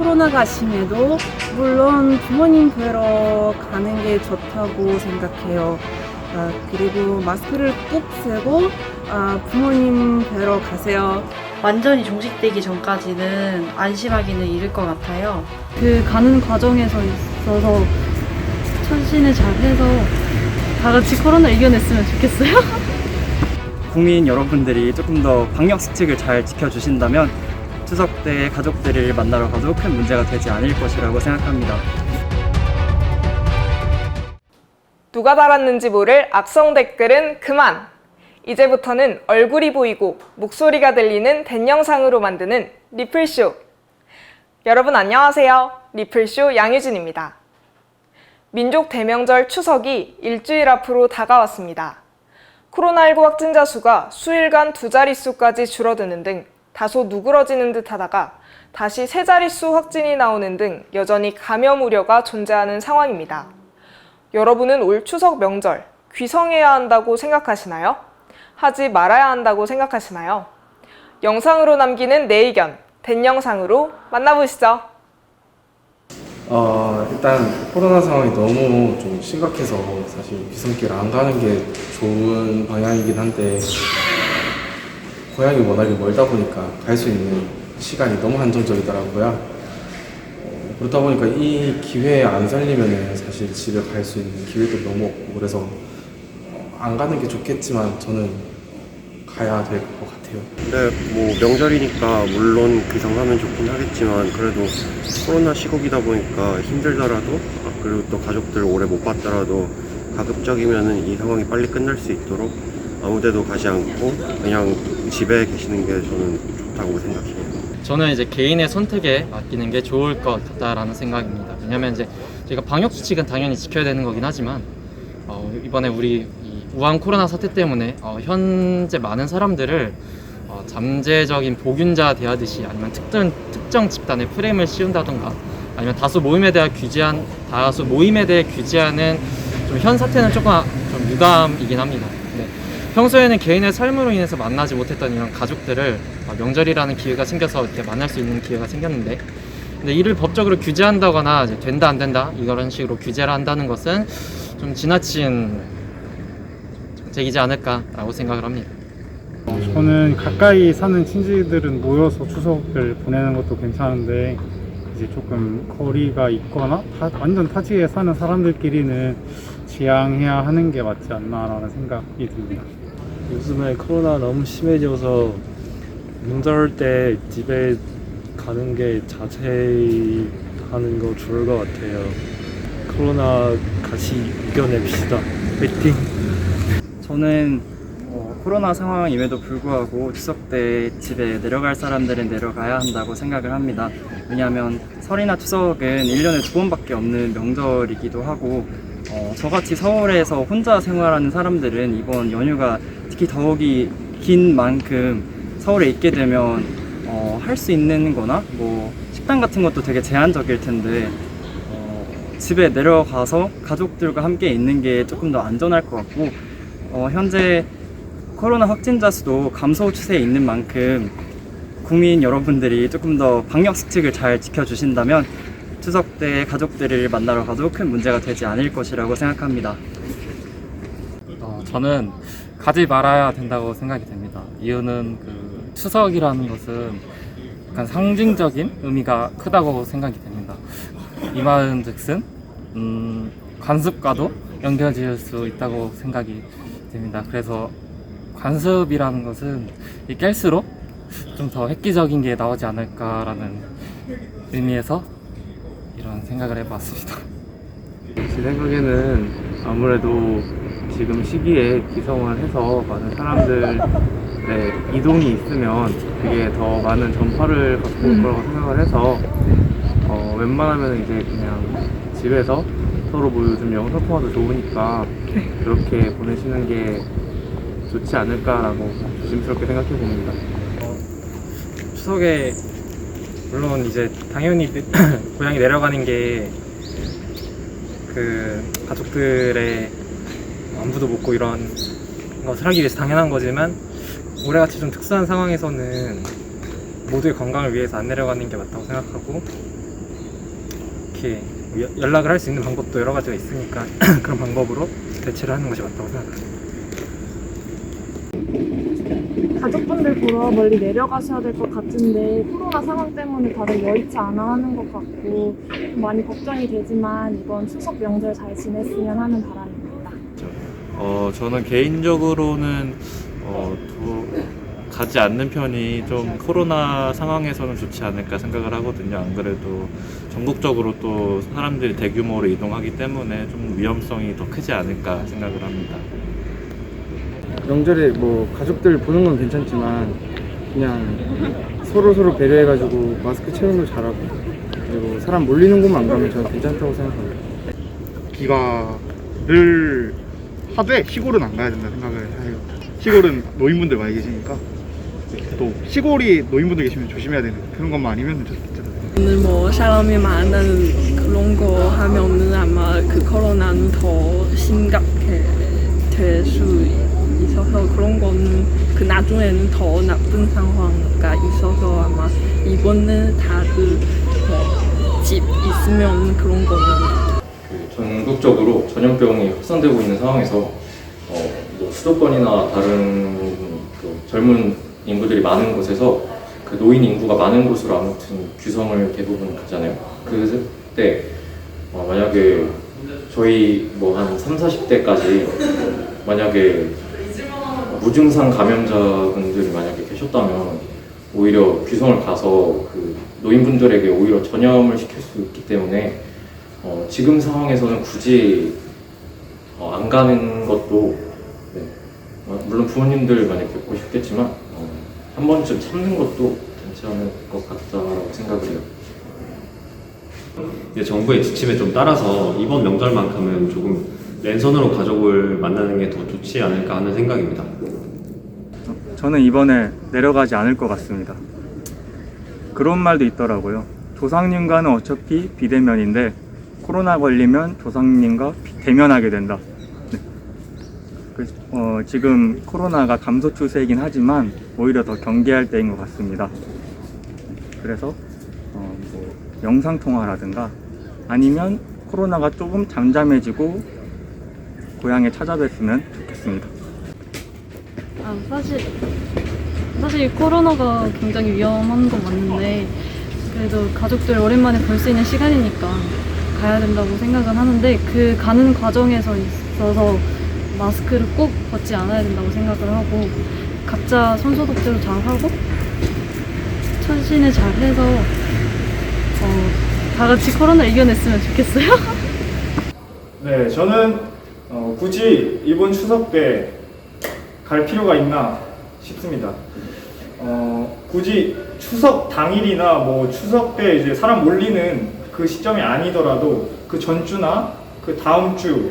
코로나가 심해도 물론 부모님 뵈러 가는 게 좋다고 생각해요. 그리고 마스크를 꼭 쓰고 부모님 뵈러 가세요. 완전히 종식되기 전까지는 안심하기는 이를 것 같아요. 그 가는 과정에서 있어서 천신을 잘해서 다 같이 코로나 이겨냈으면 좋겠어요. 국민 여러분들이 조금 더 방역 수칙을 잘 지켜주신다면 추석 때 가족들을 만나러 가도 큰 문제가 되지 않을 것이라고 생각합니다. 누가 달았는지 모를 악성 댓글은 그만! 이제부터는 얼굴이 보이고 목소리가 들리는 댄 영상으로 만드는 리플쇼! 여러분 안녕하세요. 리플쇼 양유진입니다. 민족 대명절 추석이 일주일 앞으로 다가왔습니다. 코로나19 확진자 수가 수일간 두 자릿수까지 줄어드는 등 다소 누그러지는 듯 하다가 다시 세 자릿수 확진이 나오는 등 여전히 감염 우려가 존재하는 상황입니다. 여러분은 올 추석 명절 귀성해야 한다고 생각하시나요? 하지 말아야 한다고 생각하시나요? 영상으로 남기는 내 의견, 댄 영상으로 만나보시죠. 일단 코로나 상황이 너무 좀 심각해서 사실 귀성길 안 가는 게 좋은 방향이긴 한데 고향이 워낙에 멀다 보니까 갈 수 있는 시간이 너무 한정적이더라고요. 그렇다 보니까 이 기회에 안 살리면 사실 집에 갈 수 있는 기회도 너무 없고 그래서 안 가는 게 좋겠지만 저는 가야 될 것 같아요. 근데 뭐 명절이니까 물론 귀성하면 좋긴 하겠지만 그래도 코로나 시국이다 보니까 힘들더라도 그리고 또 가족들 오래 못 봤더라도 가급적이면은 이 상황이 빨리 끝날 수 있도록 아무데도 가지 않고 그냥 집에 계시는 게 저는 좋다고 생각해요. 저는 이제 개인의 선택에 맡기는 게 좋을 것 같다라는 생각입니다. 왜냐면 이제 저희가 방역 수칙은 당연히 지켜야 되는 거긴 하지만 이번에 우리 이 우한 코로나 사태 때문에 현재 많은 사람들을 잠재적인 복균자 대하듯이 아니면 특정 집단의 프레임을 씌운다던가 아니면 다수 모임에 대해 규제하는 좀 현 사태는 조금 좀 유감이긴 합니다. 네. 평소에는 개인의 삶으로 인해서 만나지 못했던 이런 가족들을 명절이라는 기회가 생겨서 이렇게 만날 수 있는 기회가 생겼는데 근데 이를 법적으로 규제한다거나 이제 된다 안 된다 이런 식으로 규제를 한다는 것은 좀 지나친 정책이지 않을까라고 생각을 합니다. 저는 가까이 사는 친지들은 모여서 추석을 보내는 것도 괜찮은데 이제 조금 거리가 있거나 완전 타지에 사는 사람들끼리는 지양해야 하는 게 맞지 않나라는 생각이 듭니다. 요즘에 코로나 너무 심해져서 명절 때 집에 가는 게 자제하는 거 좋을 것 같아요. 코로나 같이 이겨냅시다. 화이팅! 저는 코로나 상황임에도 불구하고 추석 때 집에 내려갈 사람들은 내려가야 한다고 생각을 합니다. 왜냐하면 설이나 추석은 1년에 2번밖에 없는 명절이기도 하고 저같이 서울에서 혼자 생활하는 사람들은 이번 연휴가 특히 더욱이 긴 만큼 서울에 있게 되면 할 수 있는 거나 뭐 식당 같은 것도 되게 제한적일 텐데 집에 내려가서 가족들과 함께 있는 게 조금 더 안전할 것 같고 현재 코로나 확진자 수도 감소 추세에 있는 만큼 국민 여러분들이 조금 더 방역 수칙을 잘 지켜주신다면 추석 때 가족들을 만나러 가도 큰 문제가 되지 않을 것이라고 생각합니다. 저는 가지 말아야 된다고 생각이 됩니다. 이유는 그 추석이라는 것은 약간 상징적인 의미가 크다고 생각이 됩니다. 이 말은 즉슨 관습과도 연결지을 수 있다고 생각이 됩니다. 그래서 관습이라는 것은 깰수록 좀 더 획기적인 게 나오지 않을까라는 의미에서 이런 생각을 해봤습니다. 제 생각에는 아무래도 지금 시기에 기성을 해서 많은 사람들의 이동이 있으면 그게 더 많은 전파를 갖고 올 거라고 생각을 해서 웬만하면 이제 그냥 집에서 서로 뭐 요즘 영상 통화도 좋으니까 그렇게 보내시는 게 좋지 않을까라고 조심스럽게 생각해 봅니다. 추석에 물론 이제 당연히 고향에 내려가는 게 그 가족들의 안부도 묻고 이런 것을 하기 위해서 당연한 거지만 올해같이 좀 특수한 상황에서는 모두의 건강을 위해서 안 내려가는 게 맞다고 생각하고 이렇게 연락을 할 수 있는 방법도 여러 가지가 있으니까 그런 방법으로 대체를 하는 것이 맞다고 생각합니다. 가족분들 보러 멀리 내려가셔야 될 것 같은데 코로나 상황 때문에 다들 여의치 않아 하는 것 같고 좀 많이 걱정이 되지만 이번 추석 명절 잘 지냈으면 하는 바람입니다. 저는 개인적으로는 가지 않는 편이 좀 코로나 상황에서는 좋지 않을까 생각을 하거든요. 안 그래도 전국적으로 또 사람들이 대규모로 이동하기 때문에 좀 위험성이 더 크지 않을까 생각을 합니다. 명절에 뭐 가족들 보는 건 괜찮지만 그냥 서로 배려해가지고 마스크 착용도 잘하고 그리고 사람 몰리는 곳만 안 가면 저는 괜찮다고 생각합니다. 귀가를 하되 시골은 안 가야 된다 생각을 해요. 시골은 노인분들 많이 계시니까 또 시골이 노인분들 계시면 조심해야 되는 그런 것만 아니면 괜찮아요. 오늘 뭐 사람이 많은 그런 거 하면은 아마 그 코로나는 더 심각해 될 수 있어서 그런 거는 그 나중에는 더 나쁜 상황가 있어서 아마 이번에 다들 집 있으면 그런 거는 전국적으로 전염병이 확산되고 있는 상황에서 뭐 수도권이나 다른 그 젊은 인구들이 많은 곳에서 그 노인 인구가 많은 곳으로 아무튼 규성을 대부분 가잖아요. 그때 만약에 저희 뭐 한 30, 40대까지 만약에 무증상 감염자분들이 만약에 계셨다면 오히려 규성을 가서 그 노인분들에게 오히려 전염을 시킬 수 있기 때문에 지금 상황에서는 굳이 안 가는 것도 네. 물론 부모님들 많이 뵙고 싶겠지만 한 번쯤 참는 것도 괜찮을 것 같다고 생각을 해요. 정부의 지침에 좀 따라서 이번 명절만큼은 조금 랜선으로 가족을 만나는 게 더 좋지 않을까 하는 생각입니다. 저는 이번에 내려가지 않을 것 같습니다. 그런 말도 있더라고요. 조상님과는 어차피 비대면인데 코로나 걸리면 조상님과 대면하게 된다. 네. 지금 코로나가 감소 추세이긴 하지만 오히려 더 경계할 때인 것 같습니다. 그래서 뭐 영상통화라든가 아니면 코로나가 조금 잠잠해지고 고향에 찾아뵀으면 좋겠습니다. 사실 코로나가 굉장히 위험한 건 맞는데 그래도 가족들 오랜만에 볼 수 있는 시간이니까 가야 된다고 생각은 하는데 그 가는 과정에서 있어서 마스크를 꼭 벗지 않아야 된다고 생각을 하고 각자 손소독제도 잘 하고 천신을 잘 해서 다 같이 코로나 이겨냈으면 좋겠어요. 네, 저는 굳이 이번 추석 때 갈 필요가 있나 싶습니다. 굳이 추석 당일이나 뭐 추석 때 이제 사람 몰리는 그 시점이 아니더라도 그 전주나 그 다음 주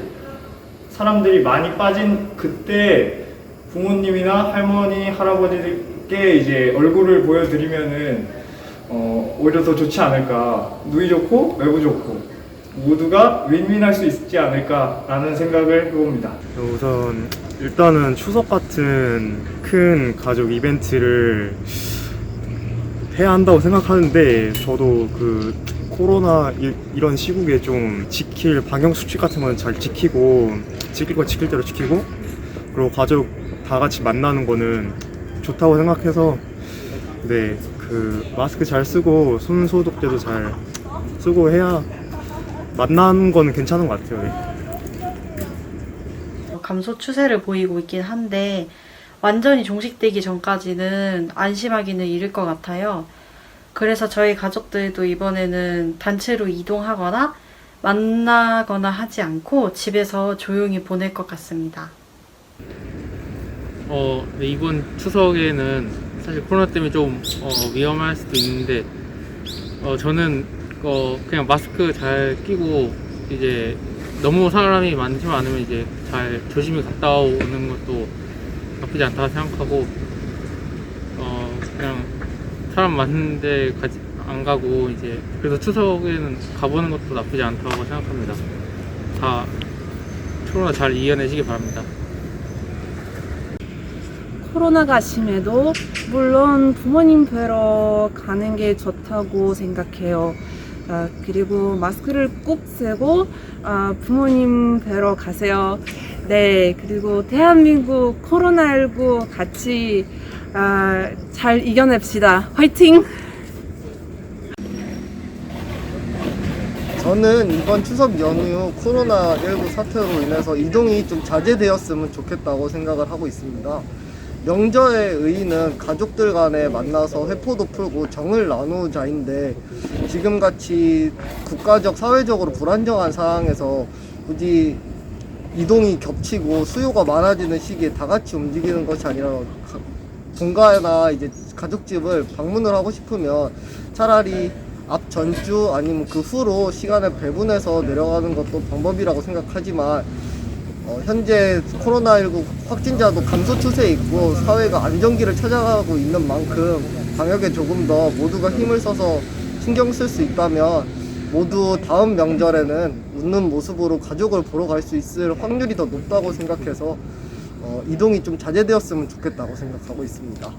사람들이 많이 빠진 그때 부모님이나 할머니, 할아버지들께 이제 얼굴을 보여드리면은 오히려 더 좋지 않을까. 누이 좋고 외부 좋고 모두가 윈윈할 수 있지 않을까라는 생각을 해봅니다. 우선 일단은 추석 같은 큰 가족 이벤트를 해야 한다고 생각하는데 저도 그 코로나 이런 시국에 좀 지킬 방역 수칙 같은 건 잘 지키고 지킬 거 지킬 대로 지키고 그리고 가족 다 같이 만나는 거는 좋다고 생각해서 네, 그 마스크 잘 쓰고 손 소독제도 잘 쓰고 해야 만나는 거는 괜찮은 것 같아요. 네. 감소 추세를 보이고 있긴 한데 완전히 종식되기 전까지는 안심하기는 이를 것 같아요. 그래서 저희 가족들도 이번에는 단체로 이동하거나 만나거나 하지 않고 집에서 조용히 보낼 것 같습니다. 네, 이번 추석에는 사실 코로나 때문에 좀 위험할 수도 있는데 저는 그냥 마스크 잘 끼고 이제 너무 사람이 많지만 않으면 이제 잘 조심히 갔다 오는 것도 나쁘지 않다고 생각하고 그냥 사람 많은데 안 가고 이제 그래서 추석에는 가보는 것도 나쁘지 않다고 생각합니다. 다 코로나 잘 이겨내시기 바랍니다. 코로나가 심해도 물론 부모님 뵈러 가는 게 좋다고 생각해요. 그리고 마스크를 꼭 쓰고 부모님 뵈러 가세요. 네, 그리고 대한민국 코로나19 같이 잘 이겨냅시다. 화이팅! 저는 이번 추석 연휴 코로나19 사태로 인해서 이동이 좀 자제되었으면 좋겠다고 생각을 하고 있습니다. 명절의 의의는 가족들 간에 만나서 회포도 풀고 정을 나누자인데 지금같이 국가적, 사회적으로 불안정한 상황에서 굳이 이동이 겹치고 수요가 많아지는 시기에 다 같이 움직이는 것이 아니라 본가나 이제 가족집을 방문을 하고 싶으면 차라리 앞 전주 아니면 그 후로 시간을 배분해서 내려가는 것도 방법이라고 생각하지만 현재 코로나19 확진자도 감소 추세에 있고 사회가 안정기를 찾아가고 있는 만큼 방역에 조금 더 모두가 힘을 써서 신경 쓸 수 있다면 모두 다음 명절에는 웃는 모습으로 가족을 보러 갈 수 있을 확률이 더 높다고 생각해서 이동이 좀 자제되었으면 좋겠다고 생각하고 있습니다.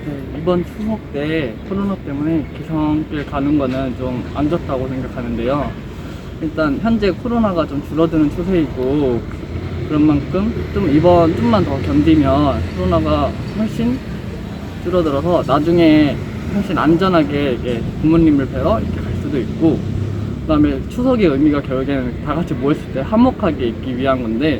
네, 이번 추석 때 코로나 때문에 기성길 가는 거는 좀 안 좋다고 생각하는데요. 일단 현재 코로나가 좀 줄어드는 추세이고 그런 만큼 좀만 더 견디면 코로나가 훨씬 줄어들어서 나중에 훨씬 안전하게 이렇게 부모님을 뵈러 이렇게 갈 수도 있고, 그다음에 추석의 의미가 결국에는 다 같이 모였을 때 화목하게 있기 위한 건데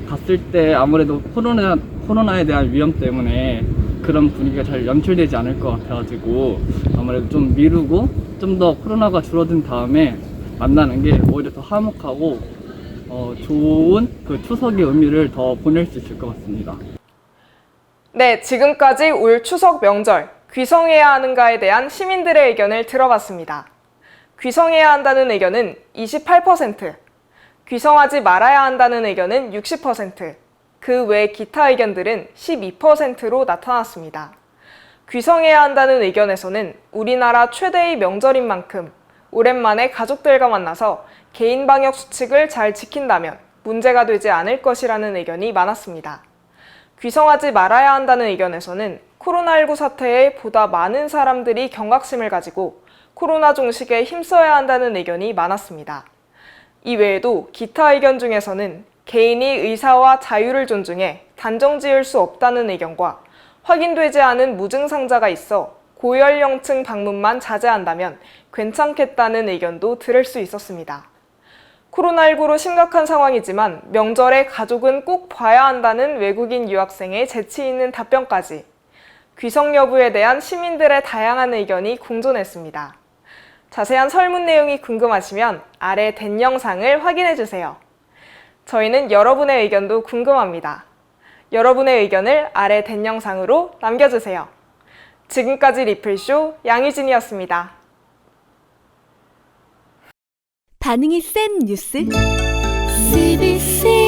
갔을 때 아무래도 코로나에 대한 위험 때문에 그런 분위기가 잘 연출되지 않을 것 같아가지고 아무래도 좀 미루고 좀 더 코로나가 줄어든 다음에 만나는 게 오히려 더 화목하고 좋은 그 추석의 의미를 더 보낼 수 있을 것 같습니다. 네, 지금까지 올 추석 명절 귀성해야 하는가에 대한 시민들의 의견을 들어봤습니다. 귀성해야 한다는 의견은 28%, 귀성하지 말아야 한다는 의견은 60%, 그 외 기타 의견들은 12%로 나타났습니다. 귀성해야 한다는 의견에서는 우리나라 최대의 명절인 만큼 오랜만에 가족들과 만나서 개인 방역 수칙을 잘 지킨다면 문제가 되지 않을 것이라는 의견이 많았습니다. 귀성하지 말아야 한다는 의견에서는 코로나19 사태에 보다 많은 사람들이 경각심을 가지고 코로나 종식에 힘써야 한다는 의견이 많았습니다. 이외에도 기타 의견 중에서는 개인이 의사와 자유를 존중해 단정 지을 수 없다는 의견과 확인되지 않은 무증상자가 있어 고연령층 방문만 자제한다면 괜찮겠다는 의견도 들을 수 있었습니다. 코로나19로 심각한 상황이지만 명절에 가족은 꼭 봐야 한다는 외국인 유학생의 재치 있는 답변까지 귀성 여부에 대한 시민들의 다양한 의견이 공존했습니다. 자세한 설문 내용이 궁금하시면 아래 된 영상을 확인해주세요. 저희는 여러분의 의견도 궁금합니다. 여러분의 의견을 아래 된 영상으로 남겨주세요. 지금까지 리플쇼 양유진이었습니다. 반응이 센 뉴스 CBC